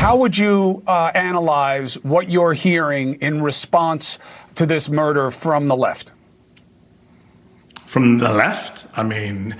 How would you analyze what you're hearing in response to this murder from the left? From the left? I mean,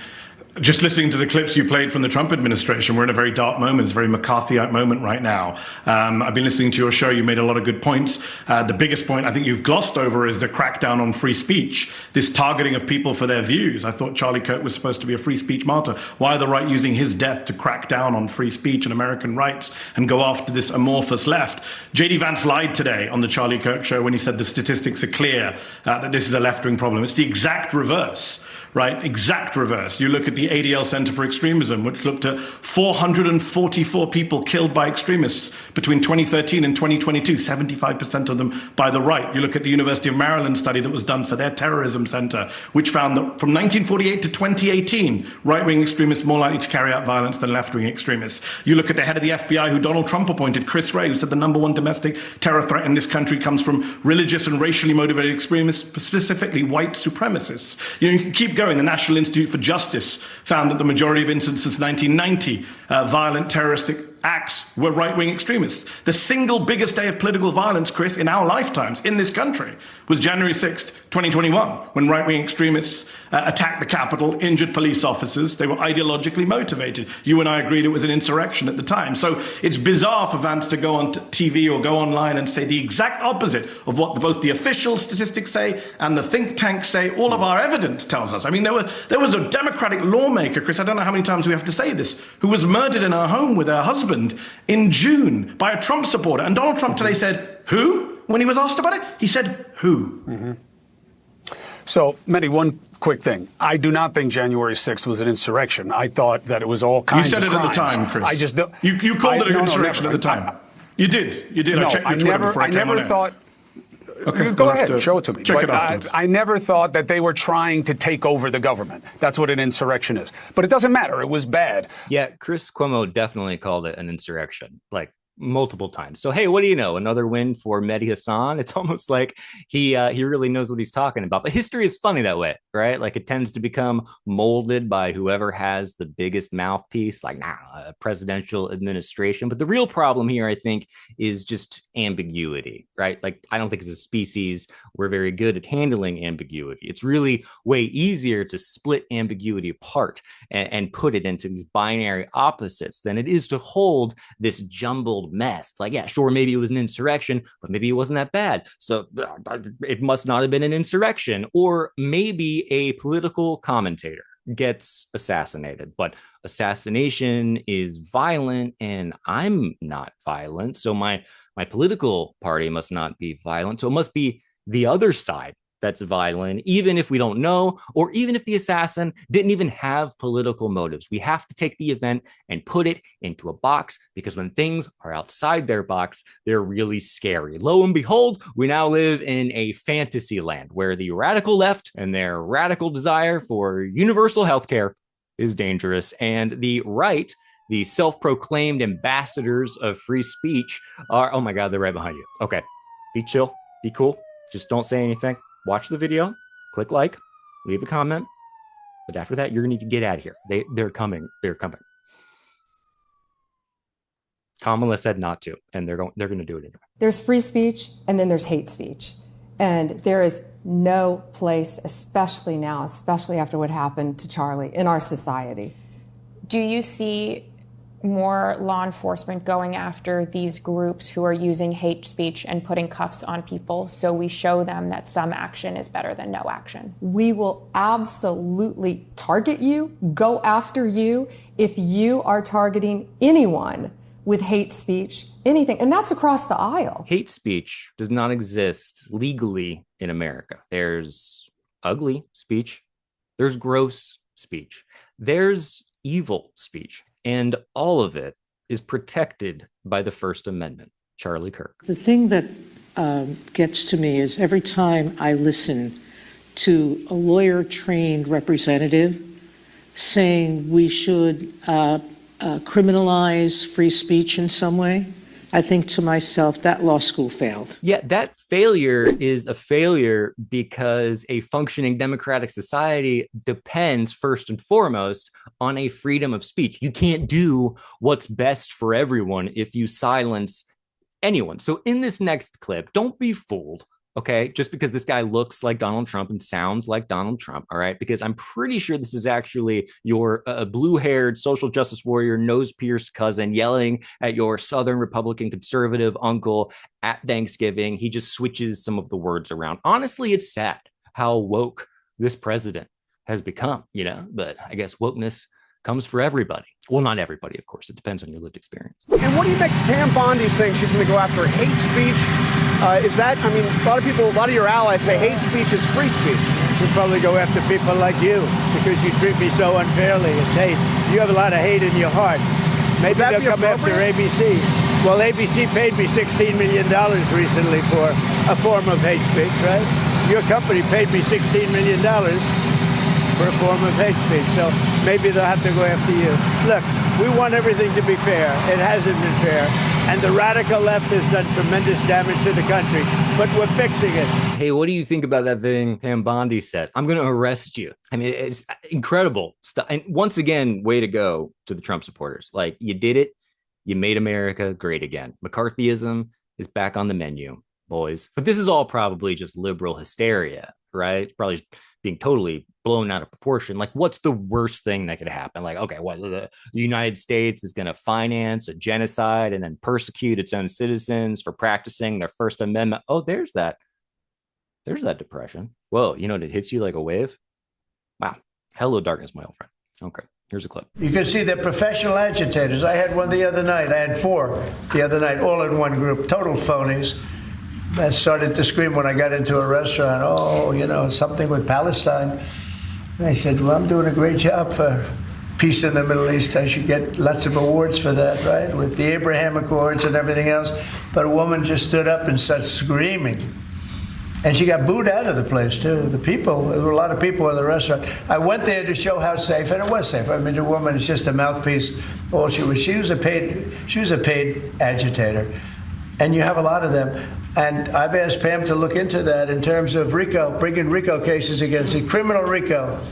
just listening to the clips you played from the Trump administration, we're in a very dark moment. It's a very McCarthyite moment right now. I've been listening to your show. You made a lot of good points. The biggest point I think you've glossed over is the crackdown on free speech, this targeting of people for their views. I thought Charlie Kirk was supposed to be a free speech martyr. Why are the right using his death to crack down on free speech and American rights and go after this amorphous left? JD Vance lied today on the Charlie Kirk show when he said the statistics are clear that this is a left-wing problem. It's the exact reverse. Right, exact reverse. You look at the ADL Center for Extremism, which looked at 444 people killed by extremists between 2013 and 2022, 75% of them by the right. You look at the University of Maryland study that was done for their terrorism center, which found that from 1948 to 2018, right-wing extremists more likely to carry out violence than left-wing extremists. You look at the head of the FBI, who Donald Trump appointed, Chris Wray, who said the #1 domestic terror threat in this country comes from religious and racially motivated extremists, specifically white supremacists. You can keep going. The National Institute for Justice found that the majority of incidents since 1990, violent terroristic acts, were right-wing extremists. The single biggest day of political violence, Chris, in our lifetimes in this country was January 6th, 2021, when right-wing extremists attacked the Capitol, injured police officers. They were ideologically motivated. You and I agreed it was an insurrection at the time. So it's bizarre for Vance to go on TV or go online and say the exact opposite of what both the official statistics say and the think tanks say. All of our evidence tells us. I mean, there was a Democratic lawmaker, Chris, I don't know how many times we have to say this, who was murdered in her home with her husband in June by a Trump supporter. And Donald Trump today said, who? When he was asked about it, he said, who? Mm-hmm. So, Mehdi, one quick thing. I do not think January 6th was an insurrection. I thought that it was all kinds of crimes. You said it at the time, Chris. I just don't. You called it an insurrection at the time. You did. You did. No, I checked your Twitter before I came on never in. thought. Okay, go ahead, show it to me. Check but it afterwards. I never thought that they were trying to take over the government. That's what an insurrection is. But it doesn't matter. It was bad. Yeah, Chris Cuomo definitely called it an insurrection, like multiple times. So, hey, what do you know? Another win for Mehdi Hasan. It's almost like he really knows what he's talking about. But history is funny that way, right? Like it tends to become molded by whoever has the biggest mouthpiece, like a presidential administration. But the real problem here, I think, is just ambiguity, right? Like I don't think as a species we're very good at handling ambiguity. It's really way easier to split ambiguity apart and put it into these binary opposites than it is to hold this jumbled mess. It's like, yeah, sure, maybe it was an insurrection, but maybe it wasn't that bad. So it must not have been an insurrection. Or maybe a political commentator gets assassinated, but assassination is violent and I'm not violent. So my political party must not be violent. So it must be the other side that's violent, even if we don't know, or even if the assassin didn't even have political motives. We have to take the event and put it into a box, because when things are outside their box, they're really scary. Lo and behold, we now live in a fantasy land where the radical left and their radical desire for universal healthcare is dangerous, and the right, the self-proclaimed ambassadors of free speech, are, oh my God, they're right behind you. Okay, be chill, be cool, just don't say anything. Watch the video, click like, leave a comment, but after that, you're gonna need to get out of here. They're coming. They're coming. Kamala said not to, and they're gonna do it anyway. There's free speech, and then there's hate speech, and there is no place, especially now, especially after what happened to Charlie, in our society. Do you see more law enforcement going after these groups who are using hate speech and putting cuffs on people, so we show them that some action is better than no action? We will absolutely target you, go after you, if you are targeting anyone with hate speech, anything. And that's across the aisle. Hate speech does not exist legally in America. There's ugly speech. There's gross speech. There's evil speech. And all of it is protected by the First Amendment. Charlie Kirk. The thing that gets to me is every time I listen to a lawyer-trained representative saying we should criminalize free speech in some way, I think to myself, that law school failed. Yeah, that failure is a failure because a functioning democratic society depends first and foremost on a freedom of speech. You can't do what's best for everyone if you silence anyone. So in this next clip, don't be fooled. Okay, just because this guy looks like Donald Trump and sounds like Donald Trump, all right? Because I'm pretty sure this is actually your blue-haired social justice warrior, nose-pierced cousin yelling at your Southern Republican conservative uncle at Thanksgiving. He just switches some of the words around. Honestly, it's sad how woke this president has become, you know? But I guess wokeness comes for everybody. Well, not everybody, of course. It depends on your lived experience. And what do you make Pam Bondi saying she's going to go after hate speech? Is that, I mean, a lot of your allies say hate speech is free speech. She'll probably go after people like you because you treat me so unfairly. It's hate. You have a lot of hate in your heart. Maybe they'll come after ABC. Well, ABC paid me $16 million recently for a form of hate speech, right? Your company paid me $16 million for a form of hate speech. So maybe they'll have to go after you. Look, we want everything to be fair. It hasn't been fair. And the radical left has done tremendous damage to the country, but we're fixing it. Hey, what do you think about that thing Pam Bondi said? I'm going to arrest you. I mean, it's incredible stuff. And once again, way to go to the Trump supporters. Like, you did it. You made America great again. McCarthyism is back on the menu, boys. But this is all probably just liberal hysteria, right? Probably being totally blown out of proportion. Like, what's the worst thing that could happen? Like, okay, what, the United States is going to finance a genocide and then persecute its own citizens for practicing their First Amendment. Oh, there's that depression. Whoa, you know, it hits you like a wave. Wow. Hello, darkness, my old friend. Okay, here's a clip. You can see they're professional agitators. I had one the other night. I had 4 the other night, all in one group, total phonies. I started to scream when I got into a restaurant, oh, you know, something with Palestine. And I said, well, I'm doing a great job for peace in the Middle East. I should get lots of awards for that, right? With the Abraham Accords and everything else. But a woman just stood up and started screaming. And she got booed out of the place, too. The people, there were a lot of people in the restaurant. I went there to show how safe, and it was safe. I mean, the woman is just a mouthpiece. All she was a paid agitator. And you have a lot of them. And I've asked Pam to look into that in terms of RICO, bringing RICO cases against the criminal RICO,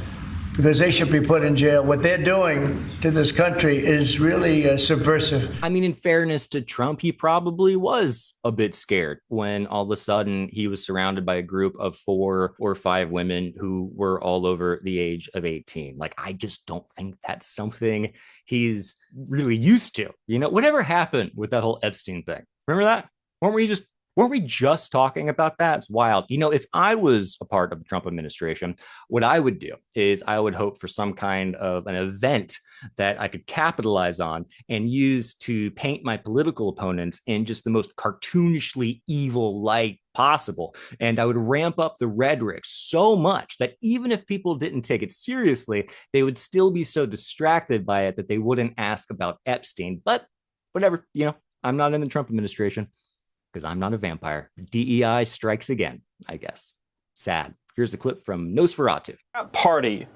because they should be put in jail. What they're doing to this country is really subversive. I mean, in fairness to Trump, he probably was a bit scared when all of a sudden he was surrounded by a group of 4 or 5 women who were all over the age of 18. Like, I just don't think that's something he's really used to. You know, whatever happened with that whole Epstein thing? Remember that? Weren't we just talking about that? It's wild. You know, if I was a part of the Trump administration, what I would do is I would hope for some kind of an event that I could capitalize on and use to paint my political opponents in just the most cartoonishly evil light possible. And I would ramp up the rhetoric so much that even if people didn't take it seriously, they would still be so distracted by it that they wouldn't ask about Epstein. But whatever, you know, I'm not in the Trump administration, because I'm not a vampire. DEI strikes again, I guess. Sad. Here's a clip from Nosferatu. Party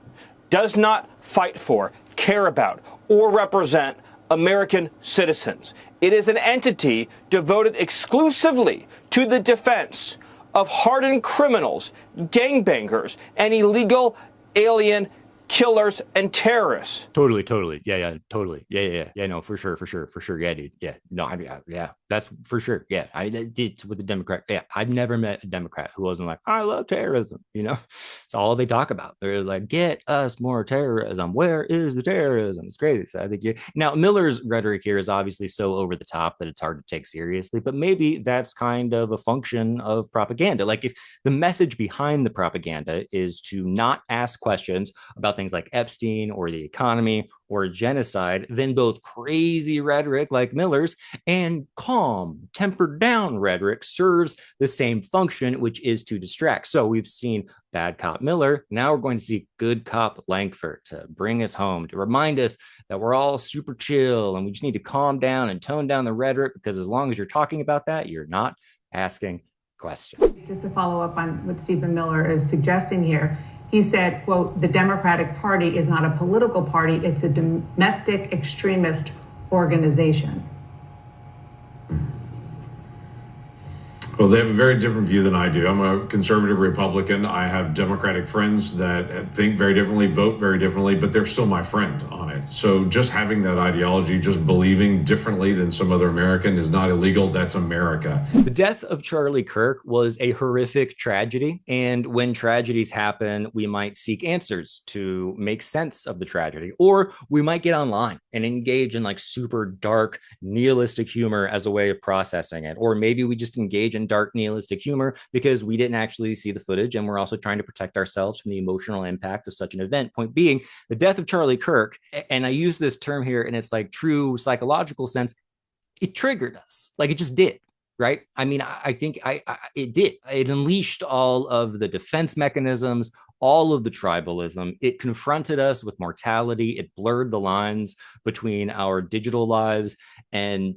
does not fight for, care about, or represent American citizens. It is an entity devoted exclusively to the defense of hardened criminals, gangbangers, and illegal alien killers and terrorists. Totally. Yeah, totally. Yeah, no, for sure. Yeah, dude. Yeah, no, I mean, yeah, that's for sure. Yeah, it's with the Democrat. Yeah, I've never met a Democrat who wasn't like, I love terrorism. You know, it's all they talk about. They're like, get us more terrorism. Where is the terrorism? It's crazy. So I think now Miller's rhetoric here is obviously so over the top that it's hard to take seriously, but maybe that's kind of a function of propaganda. Like, if the message behind the propaganda is to not ask questions about things like Epstein or the economy or genocide, then both crazy rhetoric like Miller's and calm, tempered down rhetoric serves the same function, which is to distract. So we've seen bad cop Miller. Now we're going to see good cop Langford to bring us home, to remind us that we're all super chill and we just need to calm down and tone down the rhetoric, because as long as you're talking about that, you're not asking questions. Just to follow up on what Stephen Miller is suggesting here, he said, quote, the Democratic Party is not a political party, it's a domestic extremist organization. Well, they have a very different view than I do. I'm a conservative Republican. I have Democratic friends that think very differently, vote very differently, but they're still my friend on it. So just having that ideology, just believing differently than some other American is not illegal. That's America. The death of Charlie Kirk was a horrific tragedy. And when tragedies happen, we might seek answers to make sense of the tragedy, or we might get online and engage in like super dark nihilistic humor as a way of processing it. Or maybe we just engage in dark nihilistic humor because we didn't actually see the footage and we're also trying to protect ourselves from the emotional impact of such an event. Point being, the death of Charlie Kirk, and I use this term here in its like true psychological sense, it triggered us. Like it just did. Right. I mean, I think it did. It unleashed all of the defense mechanisms, all of the tribalism. It confronted us with mortality. It blurred the lines between our digital lives and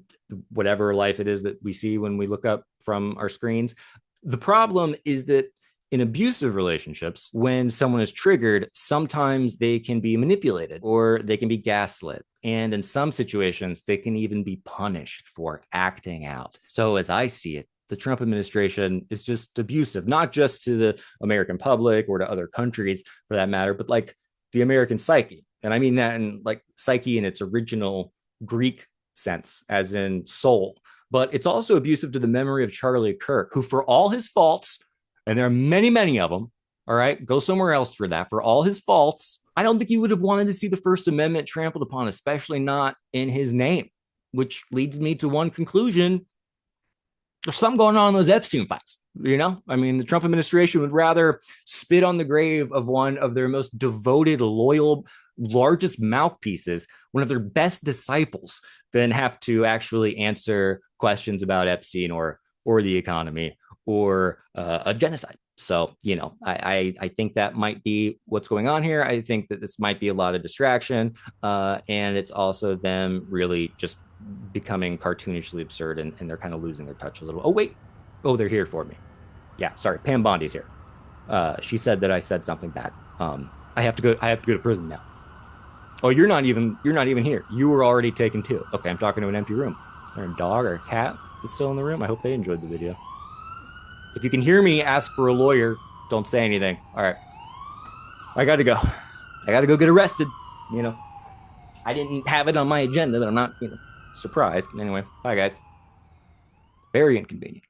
whatever life it is that we see when we look up from our screens. The problem is that in abusive relationships, when someone is triggered, sometimes they can be manipulated or they can be gaslit. And in some situations, they can even be punished for acting out. So as I see it, the Trump administration is just abusive, not just to the American public or to other countries for that matter, but like the American psyche. And I mean that in like psyche in its original Greek sense, as in soul. But it's also abusive to the memory of Charlie Kirk, who for all his faults, and there are many, many of them, all right, go somewhere else for that. For all his faults, I don't think he would have wanted to see the First Amendment trampled upon, especially not in his name, which leads me to one conclusion. There's something going on in those Epstein files. You know, I mean, the Trump administration would rather spit on the grave of one of their most devoted, loyal, largest mouthpieces, one of their best disciples, than have to actually answer questions about Epstein or the economy or a genocide. So, you know, I think that might be what's going on here. I think that this might be a lot of distraction. And it's also them really just becoming cartoonishly absurd, and they're kind of losing their touch a little. Oh, wait. Oh, they're here for me. Yeah, sorry. Pam Bondi's here. She said that I said something bad. I have to go to prison now. Oh, you're not even here. You were already taken too. Okay, I'm talking to an empty room. Is there a dog or a cat that's still in the room? I hope they enjoyed the video. If you can hear me ask for a lawyer, don't say anything. All right. I got to go. I got to go get arrested. You know, I didn't have it on my agenda, but I'm not, surprised. Anyway, bye, guys. Very inconvenient.